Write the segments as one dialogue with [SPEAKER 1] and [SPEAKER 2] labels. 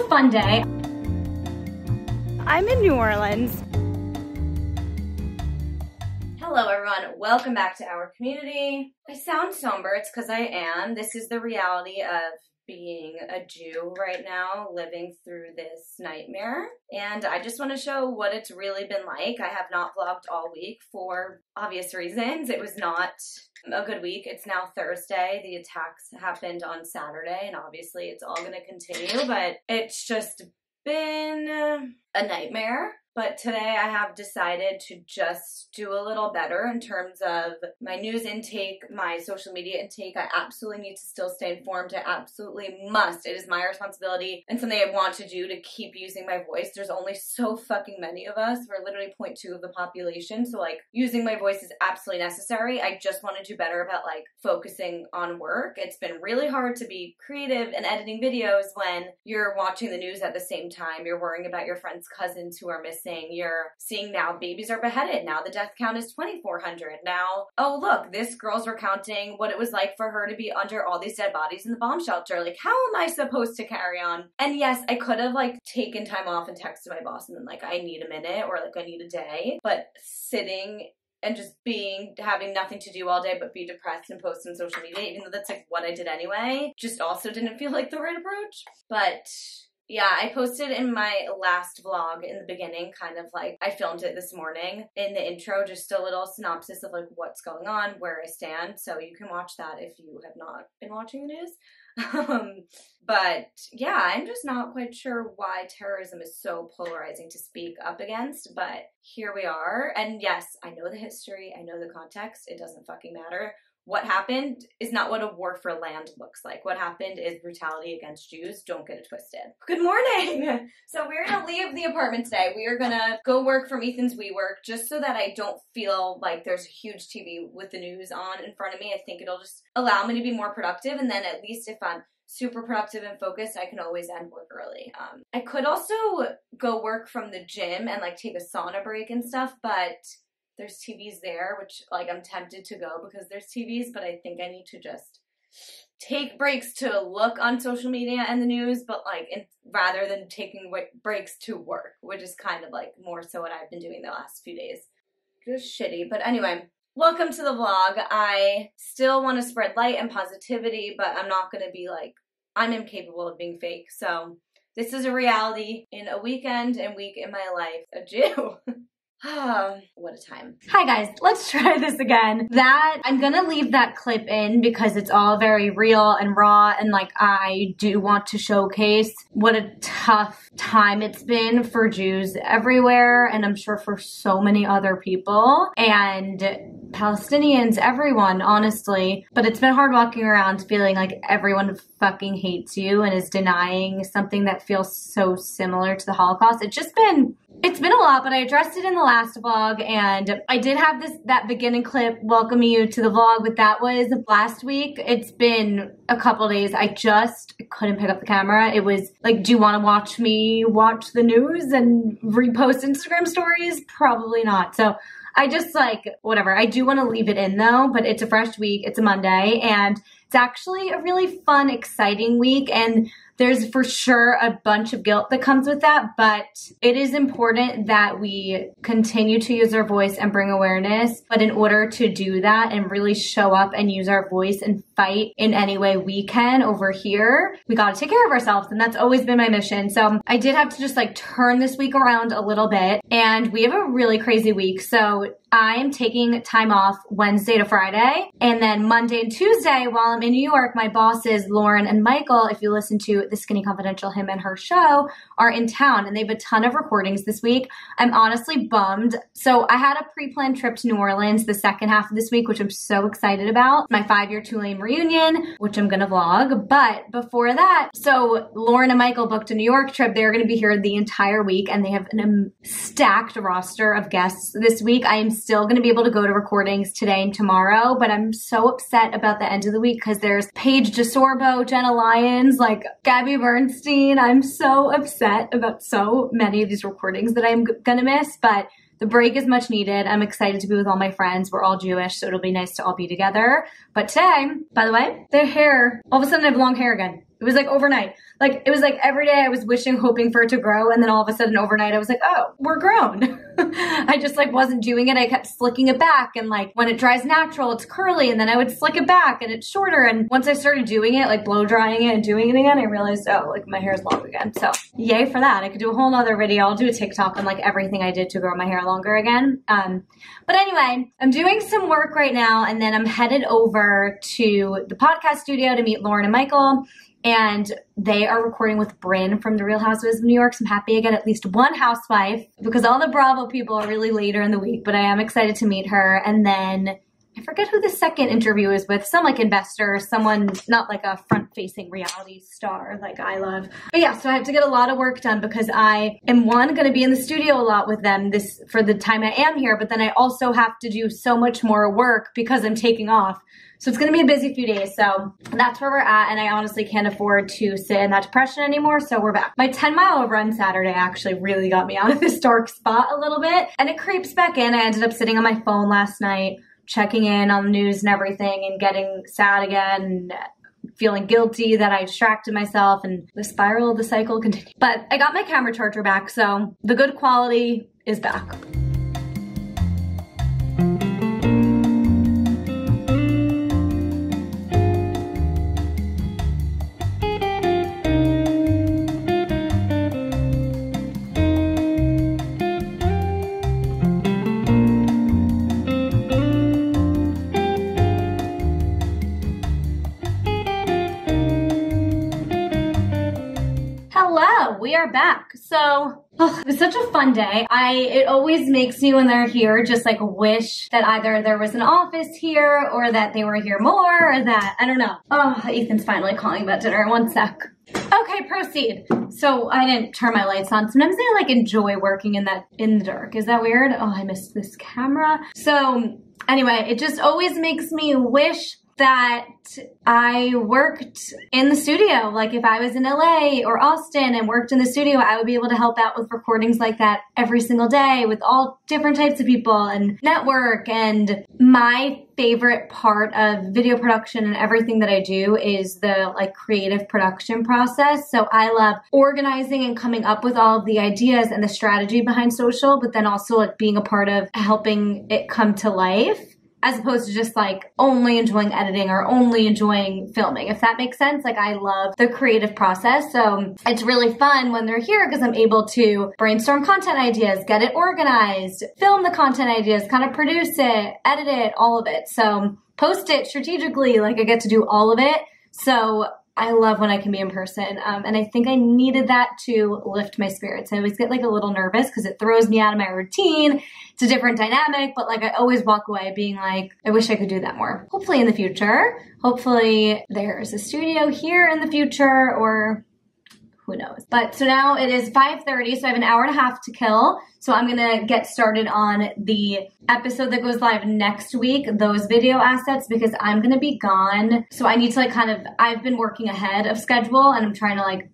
[SPEAKER 1] a fun day.
[SPEAKER 2] I'm in New Orleans.
[SPEAKER 3] Hello everyone, welcome back to our community. I sound somber, it's because I am. This is the reality of being a Jew right now, living through this nightmare. And I just want to show what it's really been like. I have not vlogged all week for obvious reasons. It was not a good week. It's now Thursday. The attacks happened on Saturday, and obviously it's all going to continue, but it's just been a nightmare. But today I have decided to just do a little better in terms of my news intake, my social media intake. I absolutely need to still stay informed. I absolutely must. It is my responsibility and something I want to do to keep using my voice. There's only so fucking many of us. We're literally 0.2 of the population. So like using my voice is absolutely necessary. I just want to do better about like focusing on work. It's been really hard to be creative and editing videos when you're watching the news at the same time. You're worrying about your friends' cousins who are missing. You're seeing now babies are beheaded. Now the death count is 2,400. Now, oh look, this girl's recounting what it was like for her to be under all these dead bodies in the bomb shelter. Like, how am I supposed to carry on? And yes, I could have like taken time off and texted my boss and been like, I need a minute or like I need a day. But sitting and just having nothing to do all day but be depressed and post on social media, even though that's like what I did anyway, just also didn't feel like the right approach. But yeah, I posted in my last vlog in the beginning, kind of like, I filmed it this morning in the intro, just a little synopsis of like what's going on, where I stand. So you can watch that if you have not been watching the news. But yeah, I'm just not quite sure why terrorism is so polarizing to speak up against, but here we are. And yes, I know the history, I know the context, it doesn't fucking matter. What happened is not what a war for land looks like. What happened is brutality against Jews. Don't get it twisted. Good morning! So we're gonna leave the apartment today. We are gonna go work from Ethan's WeWork just so that I don't feel like there's a huge TV with the news on in front of me. I think it'll just allow me to be more productive, and then at least if I'm super productive and focused, I can always end work early. I could also go work from the gym and like take a sauna break and stuff, but there's TVs there, which like I'm tempted to go because there's TVs, but I think I need to just take breaks to look on social media and the news, but like rather than taking breaks to work, which is kind of like more so what I've been doing the last few days. Just shitty. But anyway, welcome to the vlog. I still want to spread light and positivity, but I'm not going to be like, I'm incapable of being fake. So this is a reality in a weekend and week in my life. A Jew. What a time.
[SPEAKER 1] Hi guys, let's try this again. I'm gonna leave that clip in because it's all very real and raw, and like I do want to showcase what a tough time it's been for Jews everywhere, and I'm sure for so many other people and Palestinians, everyone, honestly. But it's been hard walking around feeling like everyone fucking hates you and is denying something that feels so similar to the Holocaust. It's been a lot, but I addressed it in the last vlog, and I did have that beginning clip welcoming you to the vlog, but that was last week. It's been a couple days. I just couldn't pick up the camera. It was like, do you want to watch me watch the news and repost Instagram stories? Probably not. So I just like, whatever. I do want to leave it in though, but it's a fresh week. It's a Monday, and it's actually a really fun, exciting week, and there's for sure a bunch of guilt that comes with that, but it is important that we continue to use our voice and bring awareness. But in order to do that and really show up and use our voice and fight in any way we can over here, we got to take care of ourselves, and that's always been my mission. So I did have to just like turn this week around a little bit, and we have a really crazy week. So I am taking time off Wednesday to Friday, and then Monday and Tuesday while I'm in New York, my bosses, Lauren and Michael, if you listen to The Skinny Confidential, him and her show, are in town, and they have a ton of recordings this week. I'm honestly bummed. So I had a pre-planned trip to New Orleans the second half of this week, which I'm so excited about. My 5-year Tulane reunion, which I'm gonna vlog. But before that, so Lauren and Michael booked a New York trip. They're gonna be here the entire week, and they have a stacked roster of guests this week. I am still going to be able to go to recordings today and tomorrow, but I'm so upset about the end of the week because there's Paige DeSorbo, Jenna Lyons, like Gabby Bernstein. I'm so upset about so many of these recordings that I'm going to miss, but the break is much needed. I'm excited to be with all my friends. We're all Jewish, so it'll be nice to all be together. But today, by the way, their hair, all of a sudden I have long hair again. It was like overnight. Like, it was like every day I was wishing, hoping for it to grow. And then all of a sudden overnight, I was like, oh, we're grown. I just like wasn't doing it. I kept slicking it back. And like when it dries natural, it's curly. And then I would slick it back and it's shorter. And once I started doing it, like blow drying it and doing it again, I realized, oh, like my hair is long again. So yay for that. I could do a whole nother video. I'll do a TikTok on like everything I did to grow my hair longer again. But anyway, I'm doing some work right now. And then I'm headed over to the podcast studio to meet Lauren and Michael. And they are recording with Brynn from The Real Housewives of New York. So I'm happy I get at least one housewife because all the Bravo people are really later in the week, but I am excited to meet her. And then I forget who the second interview is with, some like investor, someone not like a front-facing reality star like I love. But yeah, so I have to get a lot of work done because I am going to be in the studio a lot with them for the time I am here, but then I also have to do so much more work because I'm taking off. So it's going to be a busy few days. So that's where we're at. And I honestly can't afford to sit in that depression anymore. So we're back. My 10-mile run Saturday actually really got me out of this dark spot a little bit. And it creeps back in. I ended up sitting on my phone last night, checking in on the news and everything and getting sad again and feeling guilty that I distracted myself, and the spiral of the cycle continued. But I got my camera charger back. So the good quality is back. We are back. So it was such a fun day. It always makes me when they're here just like wish that either there was an office here or that they were here more or that, I don't know. Oh, Ethan's finally calling about dinner. One sec. Okay, proceed. So I didn't turn my lights on. Sometimes I like enjoy working in the dark. Is that weird? Oh, I missed this camera. So anyway, it just always makes me wish that I worked in the studio. Like if I was in LA or Austin and worked in the studio, I would be able to help out with recordings like that every single day with all different types of people and network. And my favorite part of video production and everything that I do is the like creative production process. So I love organizing and coming up with all of the ideas and the strategy behind social, but then also like being a part of helping it come to life, as opposed to just like only enjoying editing or only enjoying filming, if that makes sense. Like I love the creative process. So it's really fun when they're here because I'm able to brainstorm content ideas, get it organized, film the content ideas, kind of produce it, edit it, all of it. So post it strategically, like I get to do all of it. So I love when I can be in person. And I think I needed that to lift my spirits. I always get like a little nervous because it throws me out of my routine. It's a different dynamic, but like I always walk away being like, I wish I could do that more. Hopefully in the future. Hopefully there's a studio here in the future, or who knows. But so now it is 5:30, so I have an hour and a half to kill. So I'm gonna get started on the episode that goes live next week, those video assets, because I'm gonna be gone. So I need to like I've been working ahead of schedule and I'm trying to like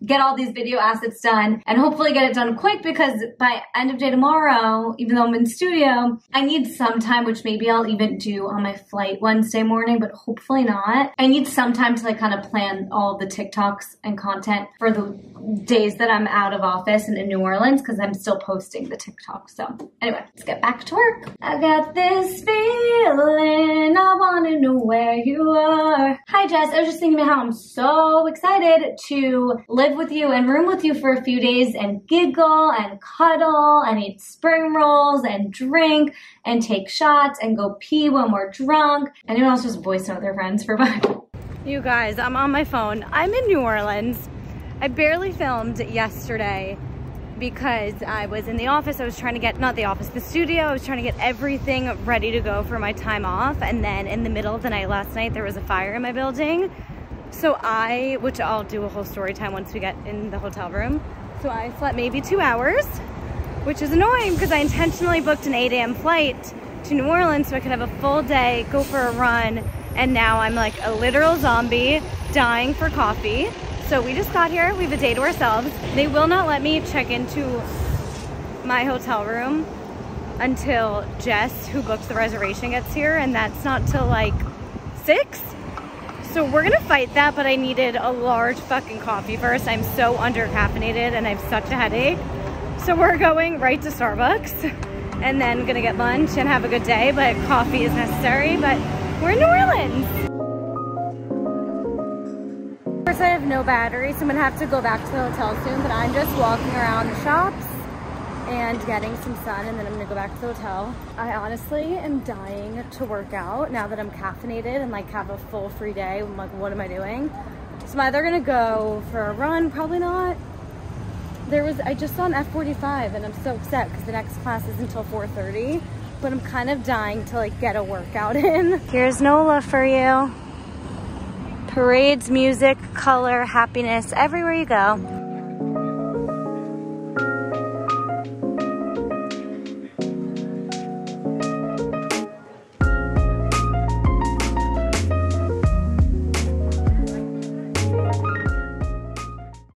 [SPEAKER 1] get all these video assets done and hopefully get it done quick, because by end of day tomorrow, even though I'm in studio, I need some time, which maybe I'll even do on my flight Wednesday morning, but hopefully not. I need some time to like kind of plan all of the TikToks and content for the days that I'm out of office and in New Orleans, because I'm still posting the TikTok. So anyway, let's get back to work. I got this feeling, I wanna know where you are. Hi Jess, I was just thinking about how I'm so excited to live with you and room with you for a few days and giggle and cuddle and eat spring rolls and drink and take shots and go pee when we're drunk. Anyone else just voice note their friends for fun? You guys, I'm on my phone. I'm in New Orleans. I barely filmed yesterday because I was in the office. I was trying to get, not the office, the studio. I was trying to get everything ready to go for my time off. And then in the middle of the night last night, there was a fire in my building. So which I'll do a whole story time once we get in the hotel room. So I slept maybe 2 hours, which is annoying because I intentionally booked an 8 a.m. flight to New Orleans so I could have a full day, go for a run. And now I'm like a literal zombie dying for coffee. So we just got here, we have a day to ourselves. They will not let me check into my hotel room until Jess, who booked the reservation, gets here, and that's not till like 6. So we're gonna fight that, but I needed a large fucking coffee first. I'm so under-caffeinated and I have such a headache. So we're going right to Starbucks and then gonna get lunch and have a good day, but coffee is necessary. But we're in New Orleans. First, I have no battery, so I'm gonna have to go back to the hotel soon, but I'm just walking around the shops and getting some sun, and then I'm gonna go back to the hotel. I honestly am dying to work out now that I'm caffeinated and like have a full free day. I'm like, what am I doing? So I'm either gonna go for a run, probably not. I just saw an F45 and I'm so upset because the next class is until 4:30, but I'm kind of dying to like get a workout in. Here's NOLA for you. Parades, music, color, happiness, everywhere you go.